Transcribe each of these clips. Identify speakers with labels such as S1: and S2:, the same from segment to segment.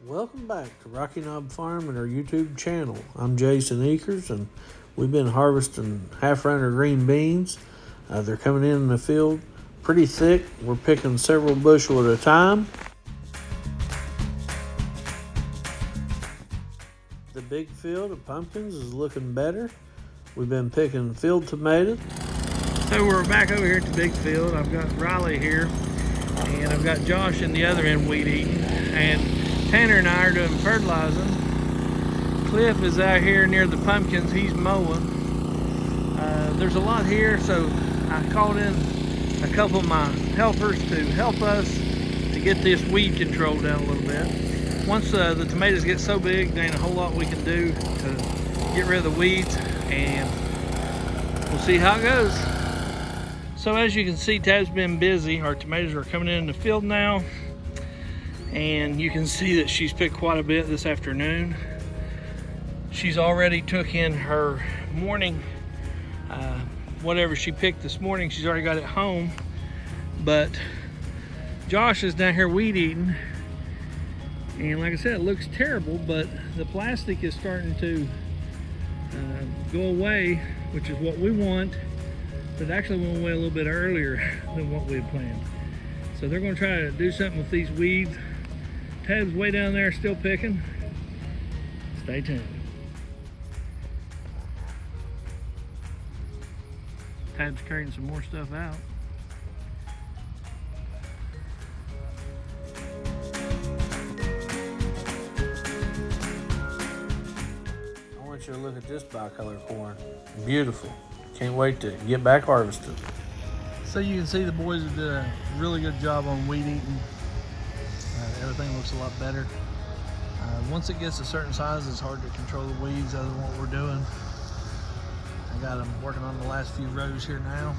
S1: Welcome back to Rocky Knob Farm and our YouTube channel. I'm Jason Eakers, and we've been harvesting half-rounder green beans. They're coming in the field pretty thick. We're picking several bushel at a time. The big field of pumpkins is looking better. We've been picking field tomatoes. So we're back over here at the big field. I've got Riley here, and I've got Josh in the other end weed eating, and Tanner and I are doing fertilizing. Cliff is out here near the pumpkins. He's mowing. There's a lot here, so I called in a couple of my helpers to help us to get this weed control down a little bit. Once the tomatoes get so big, there ain't a whole lot we can do to get rid of the weeds, and we'll see how it goes. So as you can see, Tab's been busy. Our tomatoes are coming in the field now, and you can see that she's picked quite a bit this afternoon. She's already took in her morning, whatever she picked this morning, she's already got it home. But Josh is down here weed eating, and like I said, it looks terrible, but the plastic is starting to go away, which is what we want. But actually went away a little bit earlier than what we had planned. So they're going to try to do something with these weeds. Tab's way down there still picking. Stay tuned. Tab's carrying some more stuff out. I want you to look at this bicolor corn. Beautiful. Can't wait to get back harvested. So you can see the boys have done a really good job on weed eating. Everything looks a lot better. Once it gets a certain size, it's hard to control the weeds other than what we're doing. I got them working on the last few rows here now,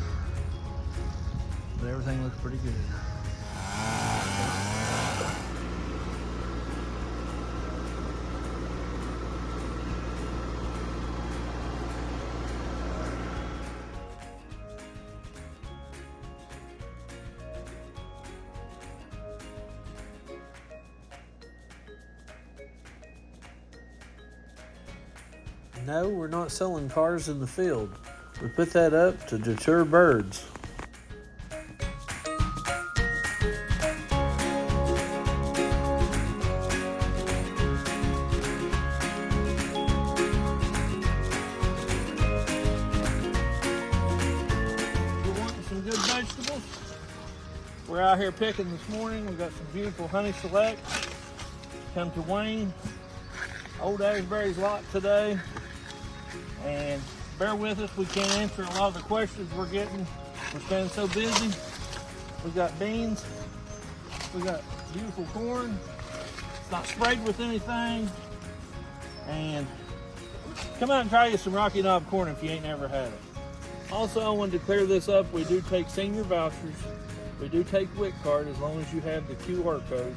S1: but everything looks pretty good. No, we're not selling cars in the field. We put that up to deter birds. We're wanting some good vegetables. We're out here picking this morning. We've got some beautiful Honey Select. Come to Wayne. Old Ashbury's lot today. And bear with us, we can't answer a lot of the questions we're getting. We're staying so busy. We got beans, we got beautiful corn. It's not sprayed with anything. And come out and try you some Rocky Knob corn if you ain't never had it. Also, I wanted to clear this up. We do take senior vouchers. We do take WIC card as long as you have the QR code.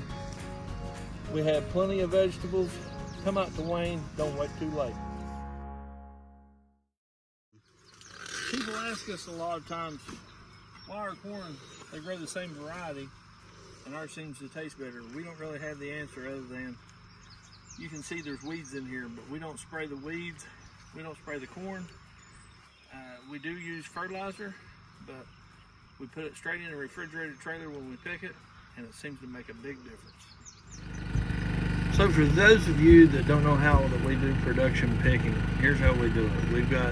S1: We have plenty of vegetables. Come out to Wayne, don't wait too late. People ask us a lot of times why our corn, they grow the same variety and ours seems to taste better. We don't really have the answer other than you can see there's weeds in here, but we don't spray the weeds. We don't spray the corn. We do use fertilizer, but we put it straight in a refrigerated trailer when we pick it, and it seems to make a big difference. So for those of you that don't know how that we do production picking, here's how we do it. We've got,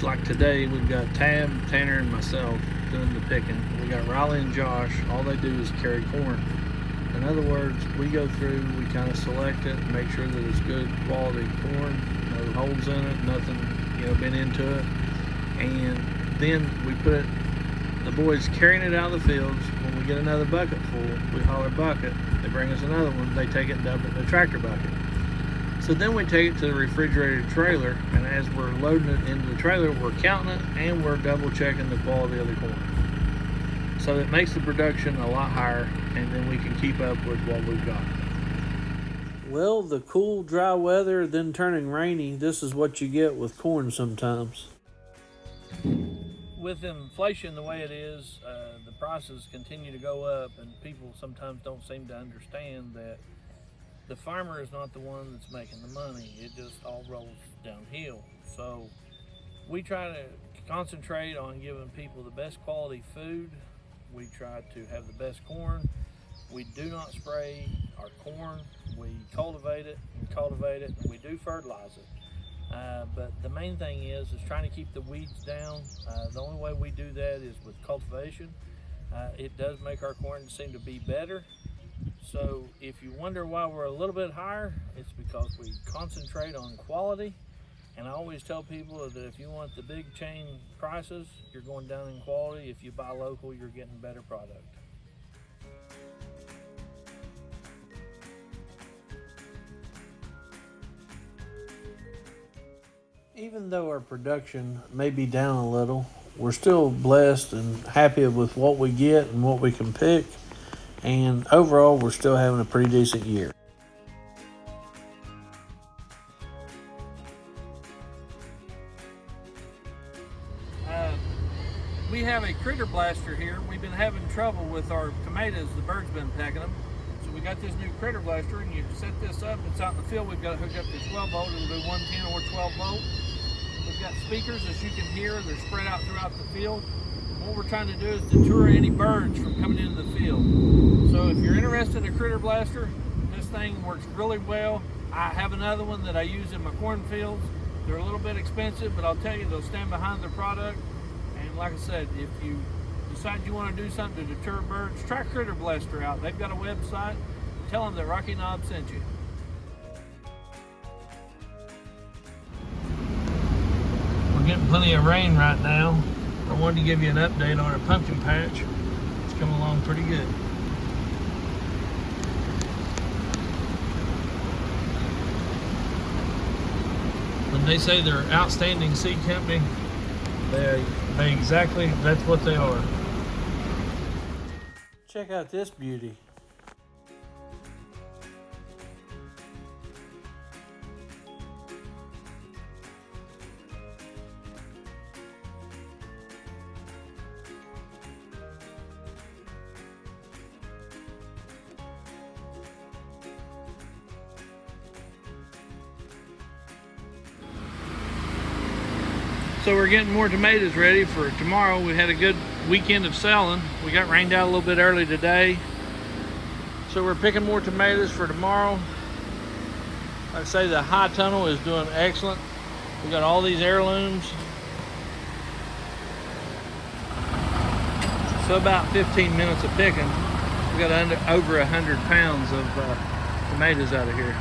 S1: like today, we've got Tab, Tanner, and myself doing the picking. We got Riley and Josh. All they do is carry corn. In other words, we go through, we kind of select it, make sure that it's good quality corn, no holes in it, nothing, been into it. And then we put the boys carrying it out of the fields. When we get another bucket full, we holler bucket. They bring us another one. They take it and dump it in the tractor bucket. So then we take it to the refrigerated trailer, and as we're loading it into the trailer, we're counting it and we're double checking the quality of the corn. So it makes the production a lot higher, and then we can keep up with what we've got. Well, the cool, dry weather, then turning rainy, this is what you get with corn sometimes. With inflation the way it is, the prices continue to go up, and people sometimes don't seem to understand that the farmer is not the one that's making the money. It just all rolls downhill. So we try to concentrate on giving people the best quality food. We try to have the best corn. We do not spray our corn. We cultivate it, and we do fertilize it. But the main thing is trying to keep the weeds down. The only way we do that is with cultivation. It does make our corn seem to be better. So if you wonder why we're a little bit higher, it's because we concentrate on quality. And I always tell people that if you want the big chain prices, you're going down in quality. If you buy local, you're getting better product. Even though our production may be down a little, we're still blessed and happy with what we get and what we can pick. And overall, we're still having a pretty decent year. We have a critter blaster here. We've been having trouble with our tomatoes. The birds been pecking them. So we got this new critter blaster, and you set this up. It's out in the field. We've got it hooked up to 12 volt. It'll do 110 or 12 volt. We've got speakers, as you can hear. They're spread out throughout the field. What we're trying to do is deter any birds from coming into the field. So if you're interested in a critter blaster, this thing works really well. I have another one that I use in my cornfields. They're a little bit expensive, but I'll tell you, they'll stand behind the product. And like I said, if you decide you want to do something to deter birds, try Critter Blaster out. They've got a website. Tell them that Rocky Knob sent you. We're getting plenty of rain right now. I wanted to give you an update on our pumpkin patch. It's coming along pretty good. When they say they're outstanding seed company, that's what they are. Check out this beauty. So we're getting more tomatoes ready for tomorrow. We had a good weekend of selling. We got rained out a little bit early today. So we're picking more tomatoes for tomorrow. Like I say, the high tunnel is doing excellent. We got all these heirlooms. So about 15 minutes of picking, we got over 100 pounds of tomatoes out of here.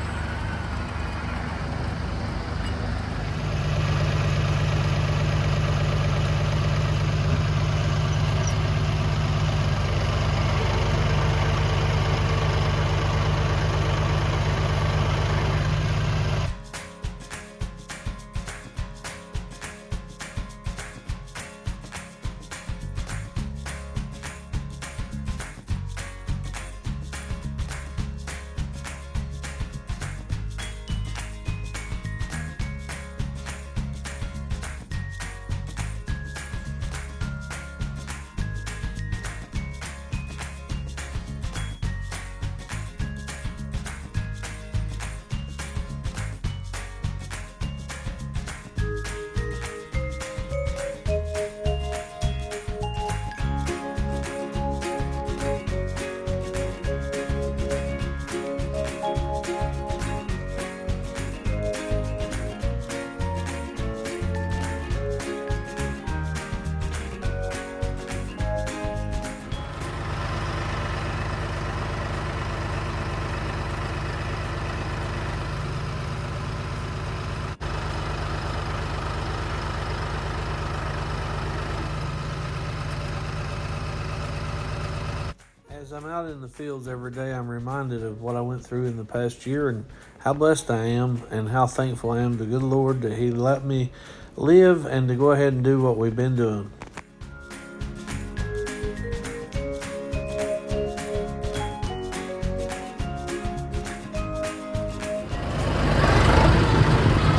S1: As I'm out in the fields every day, I'm reminded of what I went through in the past year and how blessed I am and how thankful I am to the good Lord that He let me live and to go ahead and do what we've been doing.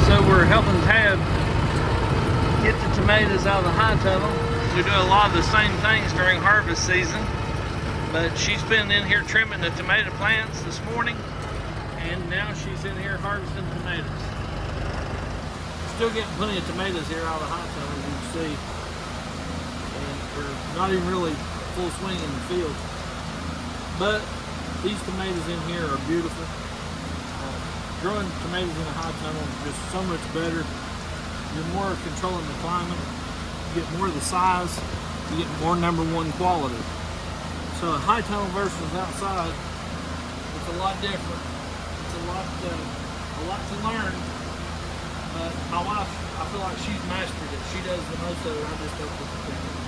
S1: So we're helping Tab get the tomatoes out of the high tunnel. We do a lot of the same things during harvest season. But she's been in here trimming the tomato plants this morning, And now she's in here harvesting tomatoes. Still getting plenty of tomatoes here out of the high tunnel, as you can see. And we're not even really full swing in the field. But these tomatoes in here are beautiful. Growing tomatoes in a high tunnel is just so much better. You're more controlling the climate. You get more of the size. You get more #1 quality. So a high tunnel versus outside, it's a lot different. It's a lot to learn. But my wife, I feel like she's mastered it. She does the most of it. I just don't put the thing.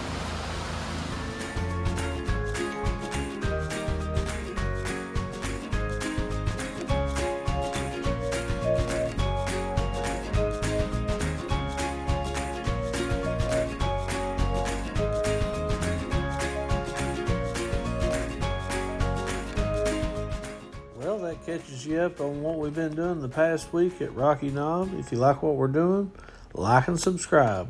S1: Well, that catches you up on what we've been doing the past week at Rocky Knob. If you like what we're doing, like and subscribe.